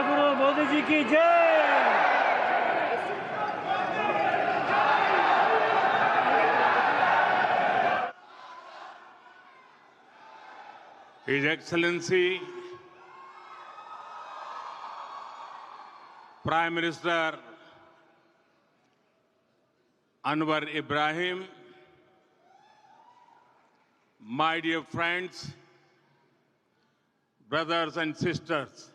सदगुरु मोदी जी की जय। His Excellency Prime Minister Anwar Ibrahim, my dear friends, brothers and sisters,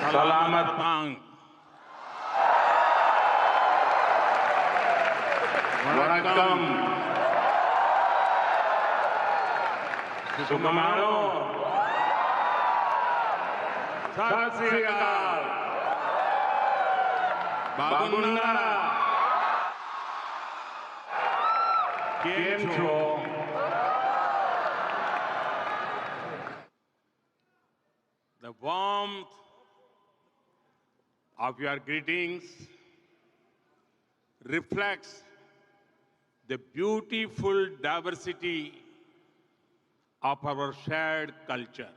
Salamat Pang. Vanakkam. Sukamano. Sat Sri Akal. Babunda. Kem Cho. The warmth of your greetings reflects the beautiful diversity of our shared culture.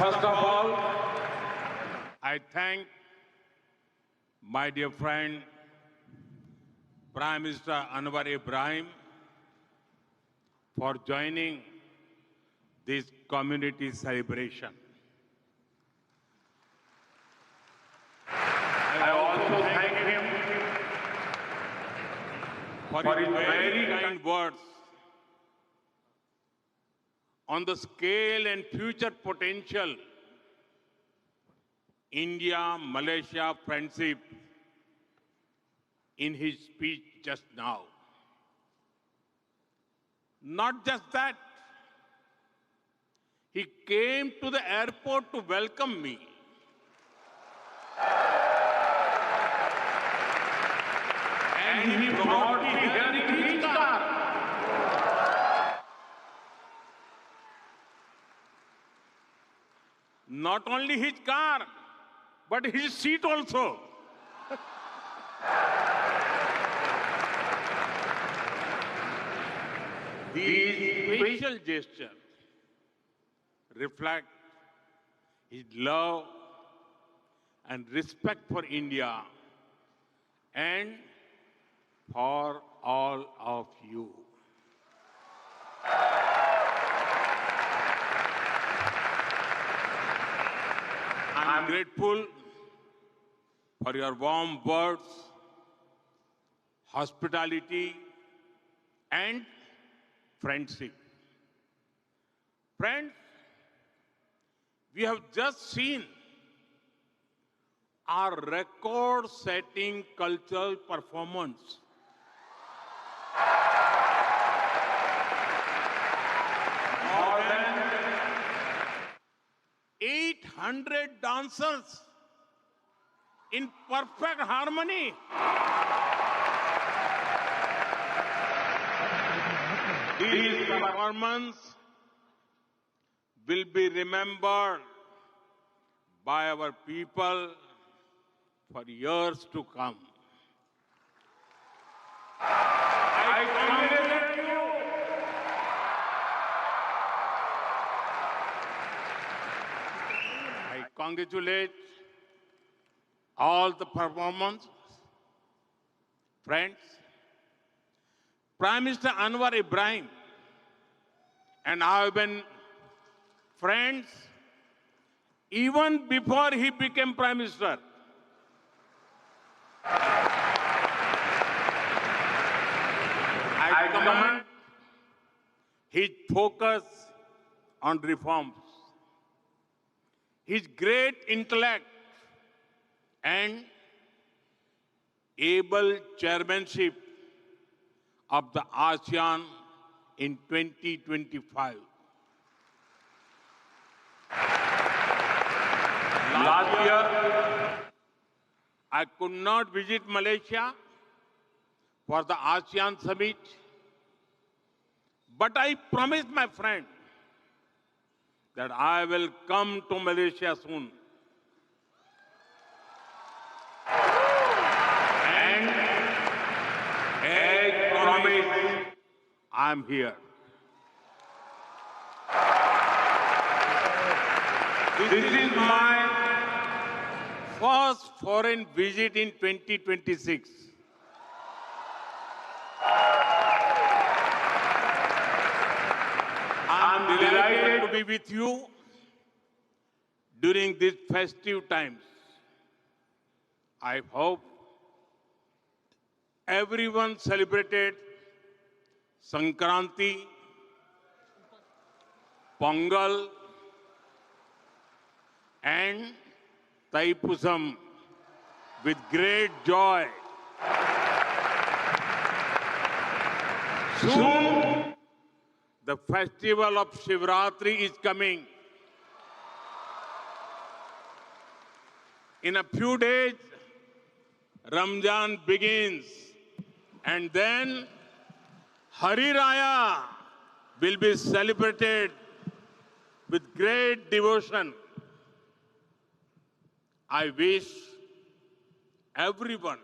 First of all, I thank my dear friend Prime Minister Anwar Ibrahim for joining this community celebration. I also thank him for his very kind words on the scale and future potential India-Malaysia friendship in his speech just now. Not just that, he came to the airport to welcome me. And he brought me here in his car. Not only his car, but his seat also. These special gestures reflect his love and respect for India and for all of you. I'm grateful for your warm words, hospitality, and friendship. Friends, we have just seen our record-setting cultural performance. More than 800 dancers in perfect harmony. This performance will be remembered by our people for years to come. I congratulate you. I congratulate all the performers, friends. Prime Minister Anwar Ibrahim and I have been friends even before he became Prime Minister. I commend his focus on reforms, his great intellect and able chairmanship of the ASEAN in 2025. Last year, I could not visit Malaysia for the ASEAN summit, but I promised my friend that I will come to Malaysia soon. And as promised, I'm here. This is my first foreign visit in 2026. I'm delighted to be with you during these festive times. I hope everyone celebrated Sankranti, Pongal, and Taipusam with great joy. Soon, the festival of Shivratri is coming. In a few days, Ramzan begins, and then Hari Raya will be celebrated with great devotion. I wish everyone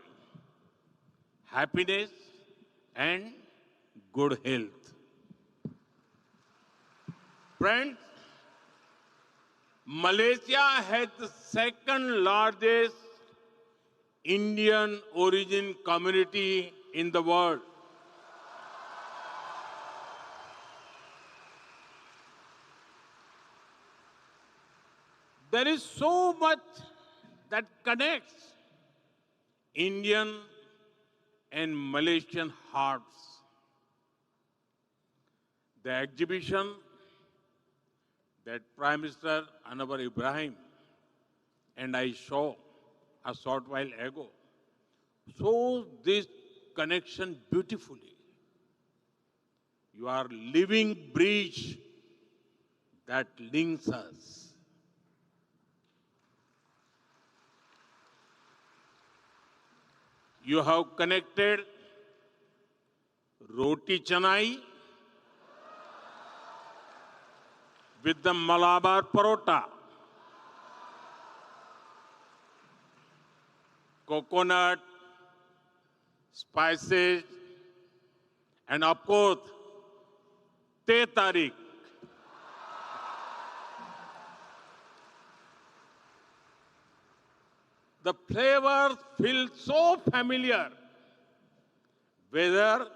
happiness and good health. Friends, Malaysia has the second largest Indian origin community in the world. There is so much that connects Indian and Malaysian hearts. The exhibition that Prime Minister Anwar Ibrahim and I saw a short while ago shows this connection beautifully. You are living bridge that links us. You have connected Roti Canai with the Malabar Parota, coconut, spices, and of course, Teh Tarik. The flavors feel so familiar, whether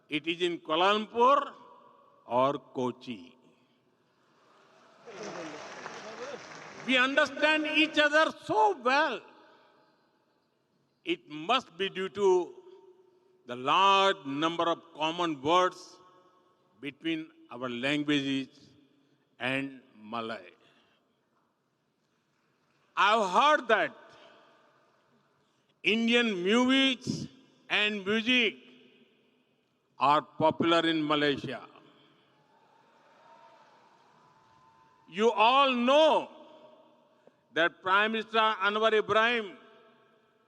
it is in Kuala Lumpur or Kochi. We understand each other so well. It must be due to the large number of common words between our languages and Malay. I've heard that Indian movies and music are popular in Malaysia. You all know that Prime Minister Anwar Ibrahim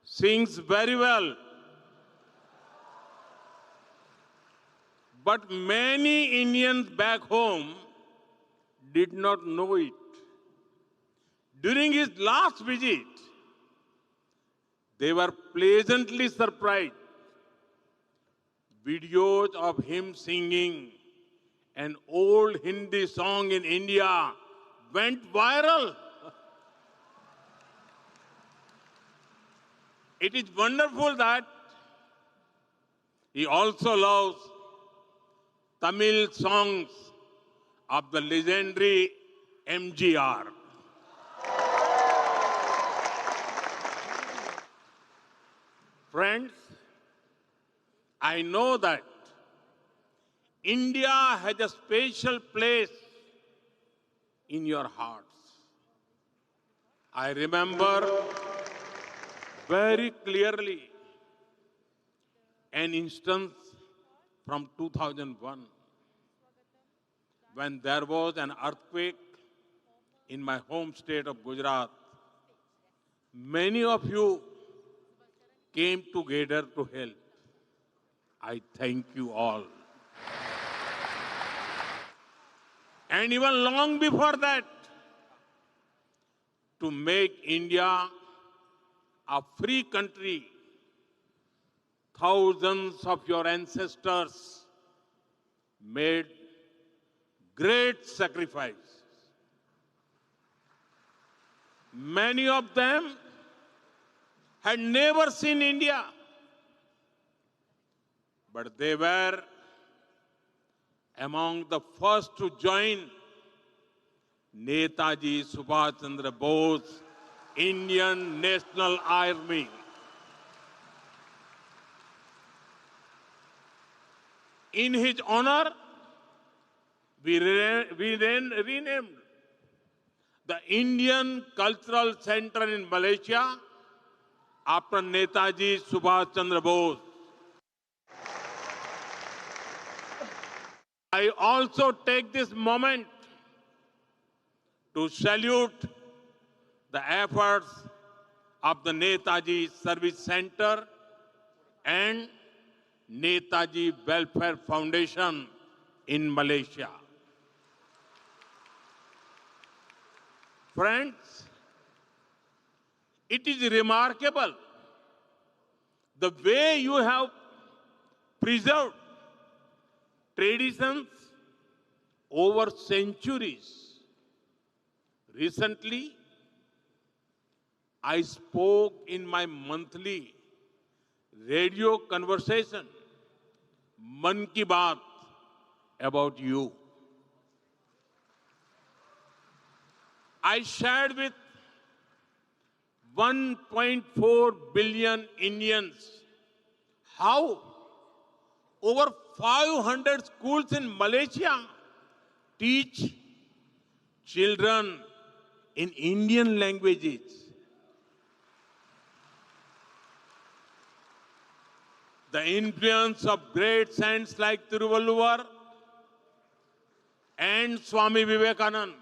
sings very well. But many Indians back home did not know it. During his last visit, they were pleasantly surprised. Videos of him singing an old Hindi song in India went viral. It is wonderful that he also loves Tamil songs of the legendary MGR. Friends, I know that India has a special place in your hearts. I remember very clearly an instance from 2001 when there was an earthquake in my home state of Gujarat. Many of you came together to help. I thank you all. And even long before that, to make India a free country, thousands of your ancestors made great sacrifices. Many of them had never seen India, but they were among the first to join Netaji Subhash Chandra Bose, Indian National Army. In his honor, we renamed the Indian Cultural Center in Malaysia after Netaji Subhash Chandra Bose. I also take this moment to salute the efforts of the Netaji Service Center and Netaji Welfare Foundation in Malaysia. Friends, it is remarkable the way you have preserved traditions over centuries. Recently, I spoke in my monthly radio conversation, Man Ki Baat, about you. I shared with 1.4 billion Indians how over 500 schools in Malaysia teach children in Indian languages. The influence of great saints like Tiruvalluvar and Swami Vivekananda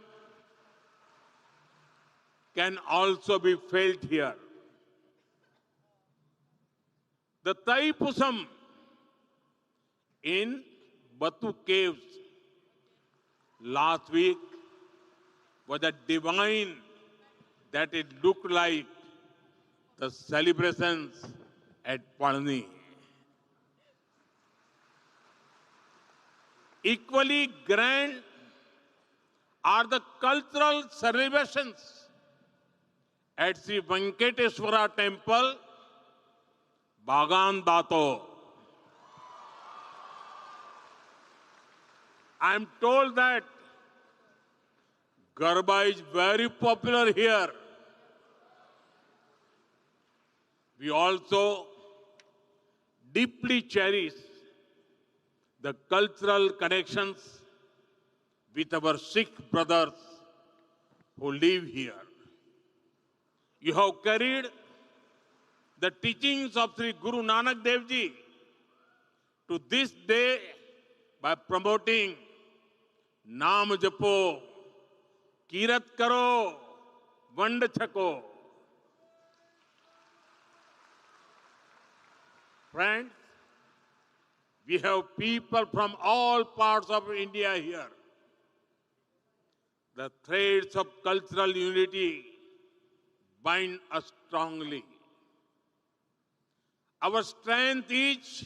can also be felt here. The Taipusam in Batu Caves last week was a divine that it looked like the celebrations at Palani. Equally grand are the cultural celebrations at Sri Venkateswara Temple, Bagan Dato. I am told that Garba is very popular here. We also deeply cherish the cultural connections with our Sikh brothers who live here. You have carried the teachings of Sri Guru Nanak Dev Ji to this day by promoting Naam Japo, Kirat Karo, Vand Chako. Friends, we have people from all parts of India here. The threads of cultural unity bind us strongly. Our strength is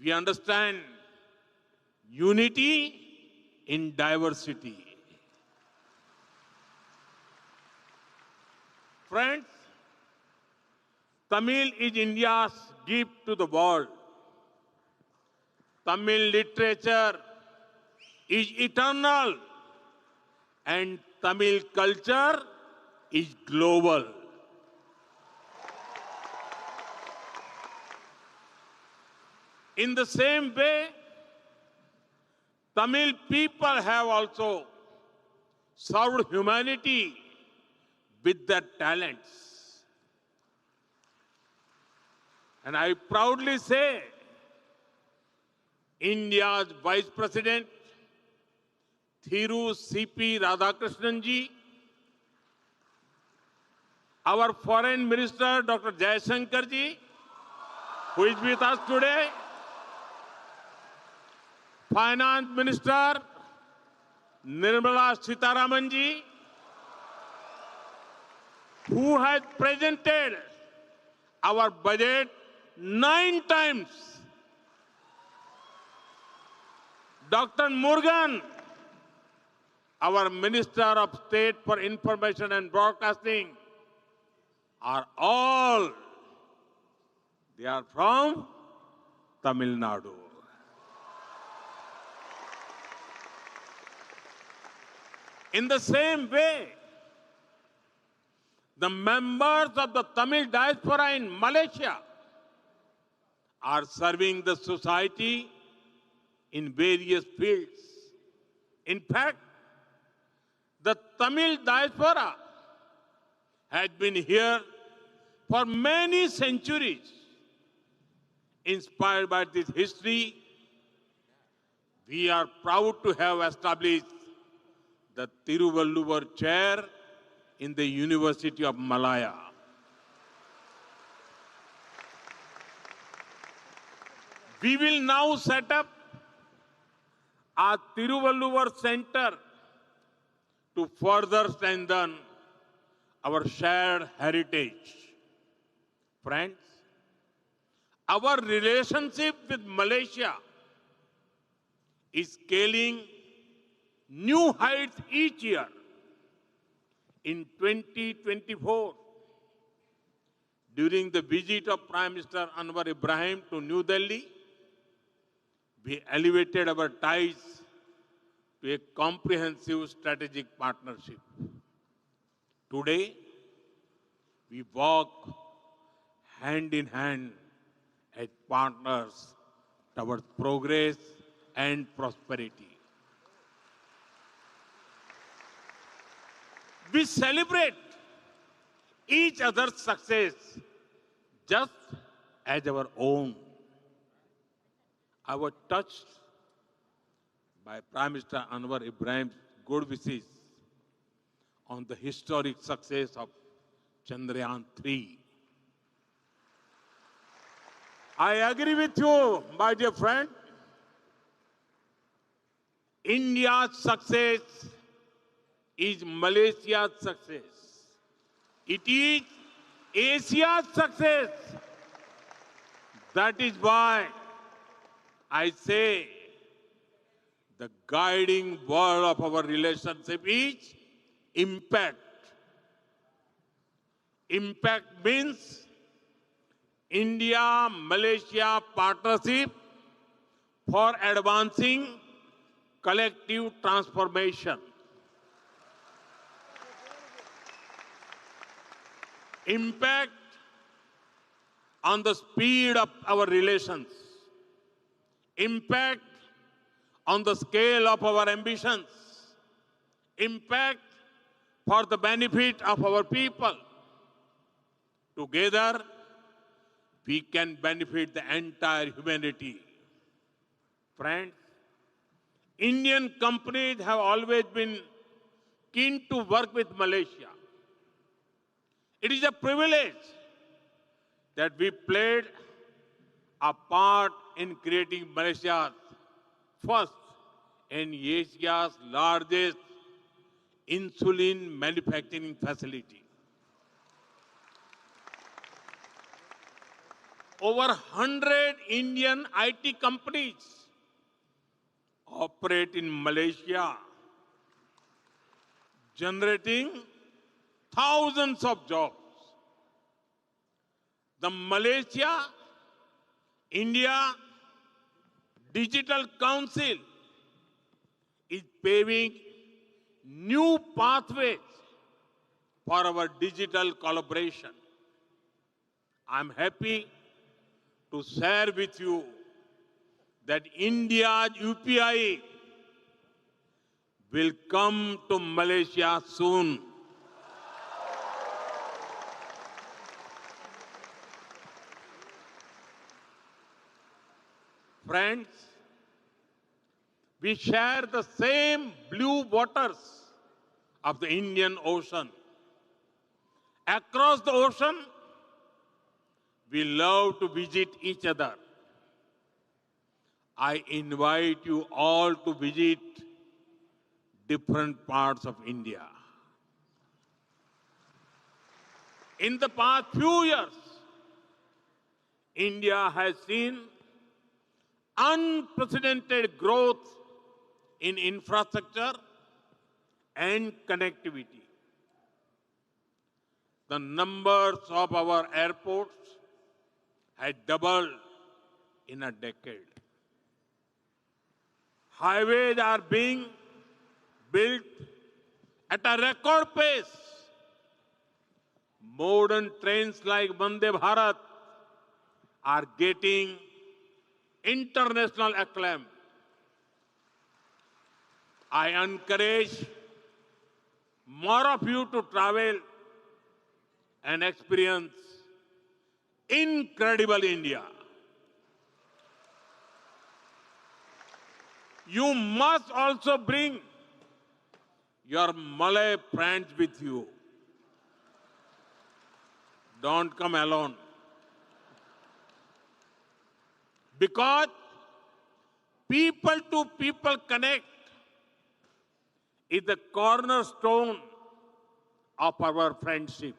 we understand unity in diversity. Friends, Tamil is India's gift to the world. Tamil literature is eternal and Tamil culture is global. In the same way, Tamil people have also served humanity with their talents. And I proudly say, India's Vice President, Thiru C.P. Radhakrishnan ji, our Foreign Minister, Dr. Jaishankar ji, who is with us today, Finance Minister, Nirmala Sitharaman ji, who has presented our budget 9 times. Dr. Murugan, our Minister of State for Information and Broadcasting are all, they are from Tamil Nadu. In the same way, the members of the Tamil diaspora in Malaysia are serving the society in various fields. In fact, the Tamil diaspora has been here for many centuries. Inspired by this history, we are proud to have established the Tiruvalluvar Chair in the University of Malaya. We will now set up a Tiruvalluvar Center to further strengthen our shared heritage. Friends, our relationship with Malaysia is scaling new heights each year. In 2024, during the visit of Prime Minister Anwar Ibrahim to New Delhi, we elevated our ties to a comprehensive strategic partnership. Today, we walk hand in hand as partners towards progress and prosperity. We celebrate each other's success just as our own. I was touched by Prime Minister Anwar Ibrahim's good wishes on the historic success of Chandrayaan 3. I agree with you, my dear friend. India's success is Malaysia's success. It is Asia's success. That is why I say the guiding word of our relationship is impact. Impact means India-Malaysia partnership for advancing collective transformation. Impact on the speed of our relations. Impact on the scale of our ambitions. Impact for the benefit of our people. Together, we can benefit the entire humanity. Friends, Indian companies have always been keen to work with Malaysia. It is a privilege that we played a part in creating Malaysia's first and Asia's largest insulin manufacturing facility. Over 100 Indian IT companies operate in Malaysia, generating thousands of jobs. The Malaysia-India Digital Council is paving new pathways for our digital collaboration. I'm happy to share with you that India's UPI will come to Malaysia soon. Friends, we share the same blue waters of the Indian Ocean. Across the ocean, we love to visit each other. I invite you all to visit different parts of India. In the past few years, India has seen unprecedented growth in infrastructure and connectivity. The numbers of our airports had doubled in a decade. Highways are being built at a record pace. Modern trains like Vande Bharat are getting international acclaim. I encourage more of you to travel and experience incredible India. You must also bring your Malay friends with you. Don't come alone. Because people to people connect is the cornerstone of our friendship.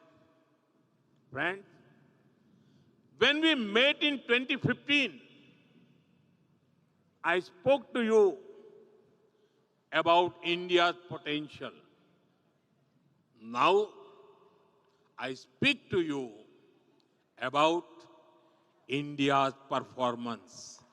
Friends, when we met in 2015, I spoke to you about India's potential. Now, I speak to you about India's performance.